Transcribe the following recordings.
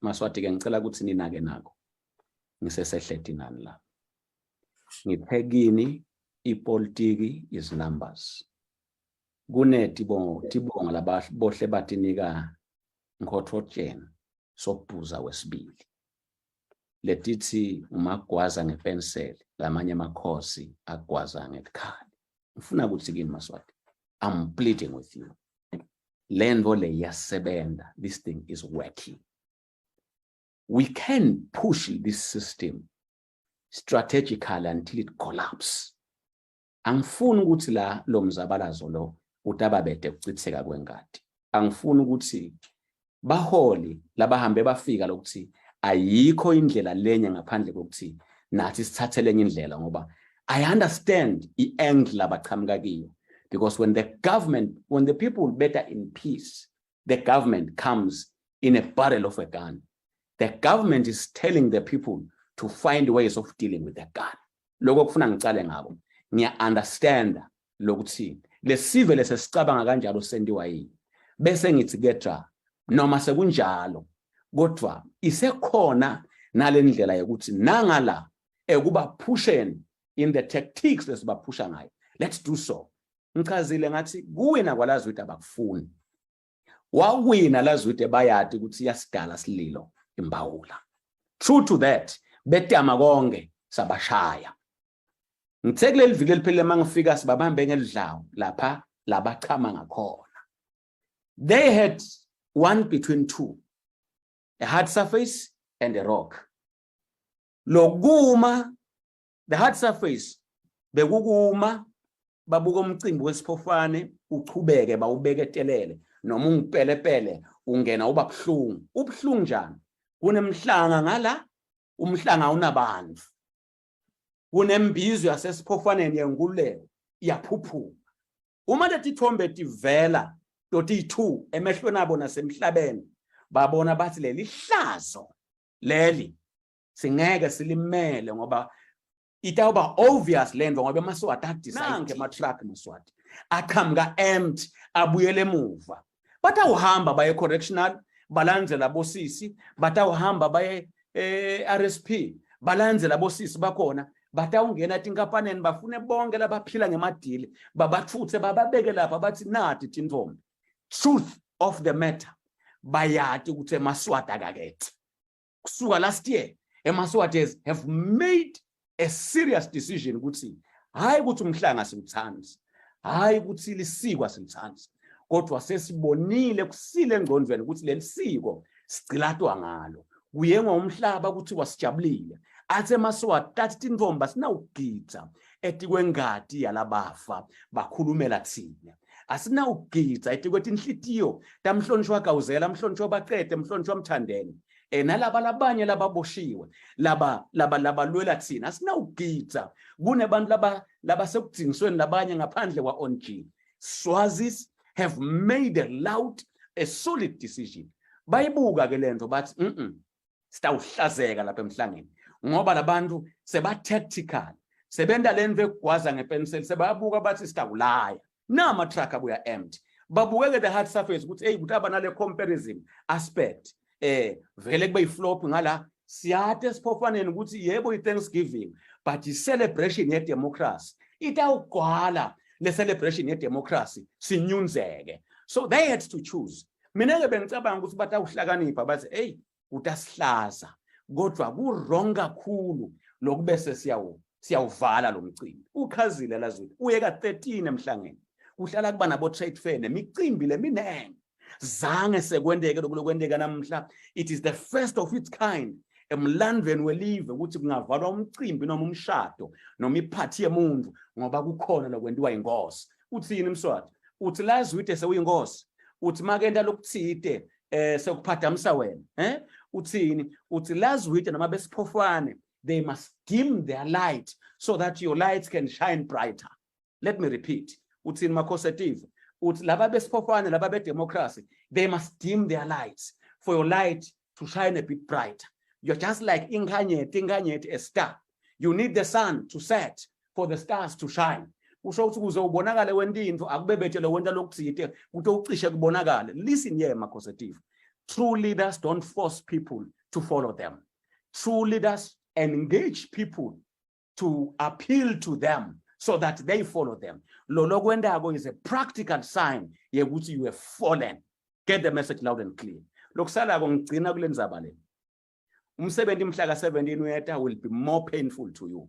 Maswati ke ngicela ukuthi ninake nako. Ngisesehleti nani la. Ngiphekini ipolitiki is numbers. Tibonga labohle batinika ngothojen sokubhuza wesibili. Letithi umagwaza ngepensel lamanye amakhosi agwaza ngekhali. Ngifuna ukuthi kini Maswati, I'm pleading with you. Lenvo le yasebenda, this thing is working. We can push this system strategically until it collapses. Angifuni ukuthi la lo mzabalazo lo utababete ukuchitheka kwengadi. Angifuni ukuthi baholi labahambe bafika lokuthi ayikho indlela lenye ngaphandle kokuthi nathi sithathe lenye indlela ngoba I understand i-angle labaqhamuka kiyo, because when the people better in peace, the government comes in a barrel of a gun. The government is telling the people to find ways of dealing with the gun. Lokho kufuna ngicale ngabo. Ngiya understand lokuthi lesive lesicabanga kanjalo sendiwa yini. Bese ngithi getra noma sekunjalo kodwa isekhona nalendlela yokuthi nangala ekuba pushen in the tactics lesibapusha ngayo. Let's do so. Ngichazile ngathi kuwina kwalazwithe abakufuni. Wawina lazwithe bayati ukuthi yasidala sililo imbawula. True to that, betama konke sabashaya. Ngitsekule livile liphele mangifika sibabambe ngelidlawo lapha labachama ngakhona. They had one between two, a hard surface and a rock. Loguma, the hard surface, bekukuma babuka umcimbi wesphofane uchubeke bawubeketelele noma ungipelepele ungena uba buhlungu. Ubuhlungu njani? Kunemhlanga ngala, umhlanga unabantu. Kunembizo yasesphofaneni yengulelo iyaphuphuka. Uma letithombe tivela toti 2 emehlweni abo nasemhlabeni babona bathi leli hlazo leli singeke silimele ngoba itawuba obvious lento ngoba eMaswati adecide ama-truck Maswati aqhamuka empty abuyele emuva. Batawuhamba baye correctional balandzela bosisi, batawuhamba baye RSP balandzela bosisi bakhona, batawungena tinkampaneni bafune bonke labaphila ngemadili babathuthe bababeke lapha bathi nathi tintfombi. Truth of the matter, bayati ukuthi eMaswati akakethi. Kusuka last year eMaswati have made a serious decision ukuthi hayi ukuthi umhlanga simthanzi, hayi ukuthi lisikwa simthanzi, kodwa sesibonile kusile engqondweni ukuthi lelisiko siqilatwa ngalo. Kuye ngomhlaba ukuthi wasijabulile. Athe eMaswati tathi tintfombi asinawugidza etikwengadi yalabafa bakhulumela thina. Asinawugidza etikwethi inhlitiyo tamhlonishwa Gawuzela, mhlonishwa Baqede, mhlonishwa Mthandeni. Nalaba labanye lababoshiwe laba lwela thina asinawugidza kunebantu laba sekudzingisweni labanye ngaphandle kwa ONG. Swazis have made a solid decision. Bayibuka ke lento bathi sitawuhlazeka lapha emhlangeni ngoba labantu seba tactical, sebenda lenve ekugwaza ngepensel, sebabuka bathi sitawulaya. Nama truck abuya empty. Babukeke the hard surface ukuthi hey kutaba nale comparison aspect. Vele kube iflop ngala siyade esiphofaneni ukuthi yebo iThanksgiving but i-celebration ye-democracy itawugcwala le celebration ye-democracy sinyunzeke. So they had to choose. Mina ke bengicabanga ukuthi batawuhlakanipha bathi hey utasihlaza kodwa ku-wrong kakhulu lokubese siyawuvala lo mcimbi. Ukhazile lazwini uyeka 13 emhlangeni uhlala kuba nabo trade fair nemicimbi leminenge zange sekwendeke lokulokwendeka namhla. It is the first of its kind emlandweni welive ukuthi kungavalwa umcimbi noma umshado noma iphathi yemuntu ngoba kukhona lokwendiwa inkosi. Uthini Mswati? Uthi lazwithe sewuyinkosi, uthi makenda lokuthide sekuphadamisa wena. Uthini? Uthi lazwithe noma besiphofane they must dim their light so that your lights can shine brighter. Let me repeat. Uthini makhosetive? Uthi laba besiphofane laba be-democracy they must dim their lights for your light to shine a bit brighter. You're just like inkanyeti, a star. You need the sun to set for the stars to shine. Usho ukuthi kuze ubonakale wendintfo akubebethele wenda lokuthide ukuthi ucishe kubonakale. Listen here makhosetive. True leaders don't force people to follow them. True leaders engage people to appeal to them so that they follow them. Lolo kwendako is a practical sign yekuthi you have fallen. Get the message loud and clear. Lokusala ngigcina kule ndzaba le. Umsebenzi mhlaka 17 uyeta will be more painful to you.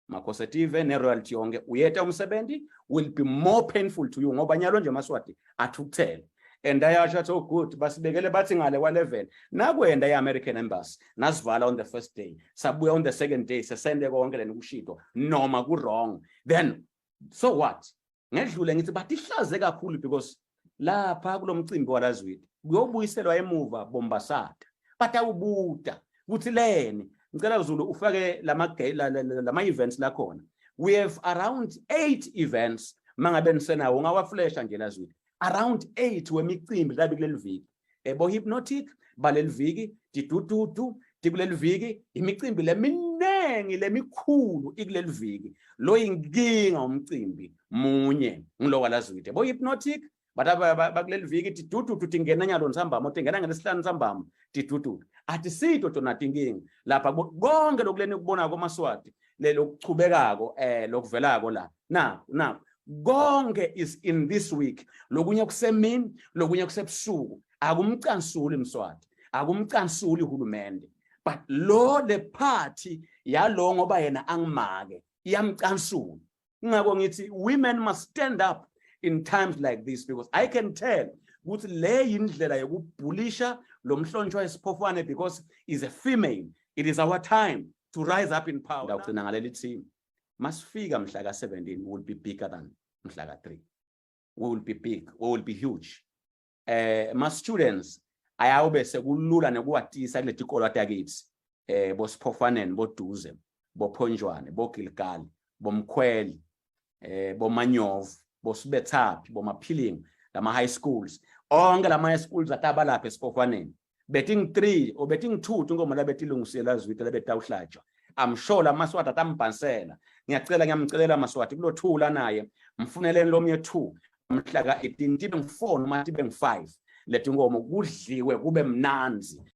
Makosetive ne royalty yonke uyeta umsebenzi will be more painful to you ngoba nyalo nje maswati athukuthele. And ayasho athi oh good basibekele bathi ngale kwa11 nakwenda eAmerican embassy nasivala on the first day sabuya on the second day sesende konke leni kushito noma ku wrong then so what ngedlule ngithi bathi ihlaze kakhulu because lapha kulomcimbi walazwidi kuyobuyiselwa emuva bombasada batawubuta kuthi leni ngicela uzulu ufake lama events la khona. We have around 8 events mangabe nisenawo ngawaflasha nje lazwidi around 8 wemicimbi labi kuleli viki ebo hypnotic baleli viki tidududu tikuleli viki imicimbi leminengi lemikhulu ikuleli viki lo inkinga umcimbi munye ngilowa lazwidi ebo hypnotic bakuleli viki tidududu tingena nyalo nsambama tingena ngelesihlanu nsambama tidududu atisito tona tinkinga lapha konke lokuleni kubona komaswati lelo kuchubekako lokuvelako la na konke is in this week lokunye kusemini lokunye kusebusuku akumcansuli mswati akumcansuli uhulumende but lo le party yalo ngoba yena angimake iyamcansula ngakho ngithi women must stand up in times like this because I can tell ukuthi le indlela yokubhulisha lo mhlonjwa eSphofane because is a female. It is our time to rise up in power. Ngakugcina ngaleli team masifika mhlaka 17 we will be bigger than mhlaka 3. We will be big, we will be huge. My students ayawube sekulula nekuwatisa kule tikolo takithi bo Sphofaneni bo Duze bo Phonjwane bo Gilgali bo Mkhweli bo Manyovu bo Sibethapi bo Maphiling lama high schools onke lama high schools ataba lapha eSphofaneni betting 3 or betting 2 ngoma la betilungisela zwita la betawuhlajwa. I'm sure la maswati atambhansela ngiyamcelela maswati kulothula naye mfuneleni lomnye 2 mhlaka 18 tibe ngu4 noma tibe ngu5 lethi ngomo kudliwe kube mnanzi